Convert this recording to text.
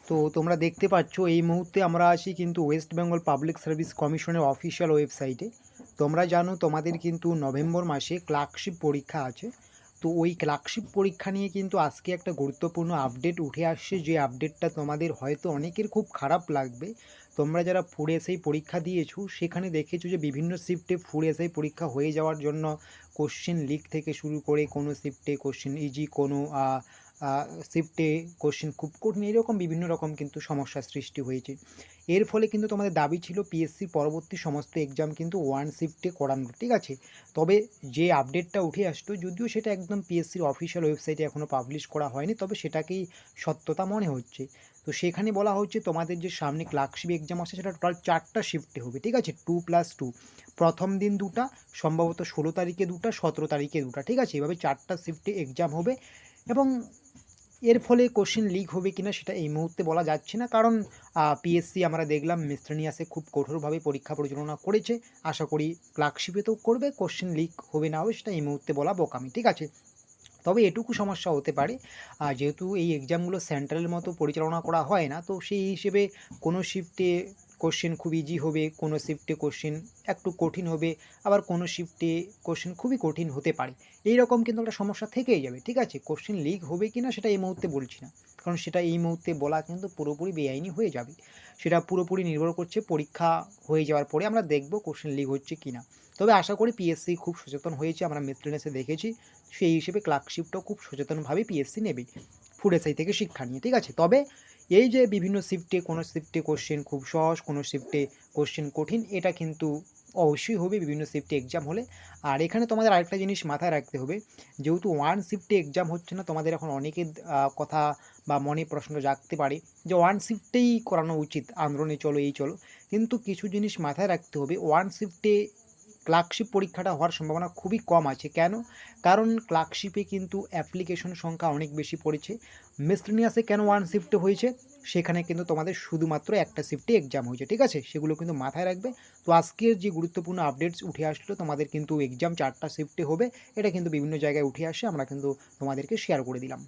তো তোমরা দেখতে পাচ্ছ এই মুহূর্তে আমরা আছি কিন্তু ওয়েস্ট বেঙ্গল পাবলিক সার্ভিস কমিশনের অফিসিয়াল ওয়েবসাইটে। তোমরা জানো তোমাদের কিন্তু নভেম্বর মাসে ক্লার্কশিপ পরীক্ষা আছে। তো ওই ক্লার্কশিপ পরীক্ষা নিয়ে কিন্তু আজকে একটা গুরুত্বপূর্ণ আপডেট উঠে আসছে, যে আপডেটটা তোমাদের হয়তো অনেকের খুব খারাপ লাগবে। তোমরা যারা ফুড এসআই পরীক্ষা দিয়েছো সেখানে দেখেছো যে বিভিন্ন শিফটে ফুড এসআই পরীক্ষা হয়ে যাওয়ার জন্য কোশ্চেন লিক থেকে শুরু করে কোনো শিফটে কোশ্চেন ইজি, কোনো শিফটে কোশ্চেন খুব কঠিন, এরকম বিভিন্ন রকম কিন্তু সমস্যার সৃষ্টি হয়েছে। এর ফলে কিন্তু তোমাদের দাবি ছিল পিএসসির পরবর্তী সমস্ত এক্সাম কিন্তু ওয়ান শিফটে করানো, ঠিক আছে। তবে যে আপডেটটা উঠে আসতো, যদিও সেটা একদম পিএসসির অফিসিয়াল ওয়েবসাইটে এখনও পাবলিশ করা হয়নি, তবে সেটাকেই সত্যতা মনে হচ্ছে। তো সেখানে বলা হচ্ছে তোমাদের যে সামনে ক্লার্কশিপ এক্সাম আছে সেটা টোটাল 4টা শিফটে হবে, ঠিক আছে, 2+2। প্রথম দিন 2টা, সম্ভবত 16 তারিখে 2টা, 17 তারিখে 2টা, ঠিক আছে, এভাবে 4টা শিফটে এক্সাম হবে। এবং এর ফলে কোশ্চেন লিক হবে কিনা সেটা এই মুহূর্তে বলা যাচ্ছে না, কারণ পিএসসি আমরা দেখলাম মিসলেনিয়াসে খুব কঠোরভাবে পরীক্ষা পরিচালনা করেছে। আশা করি ক্লার্কশিপেতেও করবে, কোশ্চেন লিক হবে না হবে সেটা এই মুহূর্তে বলা বোকামি, ঠিক আছে। তবে এটুকু সমস্যা হতে পারে, যেহেতু এই এক্সামগুলো সেন্ট্রালের মতো পরিচালনা করা হয় না, তো সেই হিসেবে কোনো শিফটে কোশ্চেন খুব ইজি হবে, কোনো শিফটে কোশ্চেন একটু কঠিন হবে, আবার কোনো শিফটে কোশ্চেন খুবই কঠিন হতে পারে। এই রকম কিন্তু একটা সমস্যা থেকেই যাবে, ঠিক আছে। কোশ্চেন লিক হবে কি না সেটা এই মুহূর্তে বলছি না, কারণ সেটা এই মুহূর্তে বলা কিন্তু পুরোপুরি বেআইনি হয়ে যাবে। সেটা পুরোপুরি নির্ভর করছে পরীক্ষা হয়ে যাওয়ার পরে আমরা দেখব কোশ্চেন লিক হচ্ছে কি না। তবে আশা করি পিএসসি খুব সচেতন হয়েছে, আমরা মিসলেনিয়াসে দেখেছি। সেই হিসেবে ক্লার্কশিপটাও খুব সচেতনভাবে পিএসসি নেবে ফুড এসআই থেকে শিক্ষা নিয়ে, ঠিক আছে। তবে এই যে বিভিন্ন শিফটে, কোনো শিফটে কোশ্চেন খুব সহজ, কোনো শিফটে কোশ্চেন কঠিন, এটা কিন্তু অবশ্যই হবে বিভিন্ন শিফটে এক্সাম হলে। আর এখানে তোমাদের আরেকটা জিনিস মাথায় রাখতে হবে, যেহেতু ওয়ান শিফটে এক্সাম হচ্ছে না, তোমাদের এখন অনেকের কথা বা মনে প্রশ্ন জাগতে পারে যে ওয়ান শিফটেই করানো উচিত, আন্দোলনে চলো এই চলো। কিন্তু কিছু জিনিস মাথায় রাখতে হবে, ওয়ান শিফটে ক্লার্কশিপ পরীক্ষাটা হওয়ার সম্ভাবনা খুবই কম আছে। কেন? কারণ ক্লার্কশিপে কিন্তু অ্যাপ্লিকেশন সংখ্যা অনেক বেশি পড়েছে। মিসলেনিয়াসে কেন ওয়ান শিফটে হয়েছে, সেখানে কিন্তু তোমাদের শুধুমাত্র একটা শিফটে এক্সাম হয়েছে, ঠিক আছে, সেগুলো কিন্তু মাথায় রাখবে। তো আজকের যে গুরুত্বপূর্ণ আপডেটস উঠে আসলো, তোমাদের কিন্তু এক্সাম 4টা শিফটে হবে, এটা কিন্তু বিভিন্ন জায়গায় উঠে আসে, আমরা কিন্তু তোমাদেরকে শেয়ার করে দিলাম।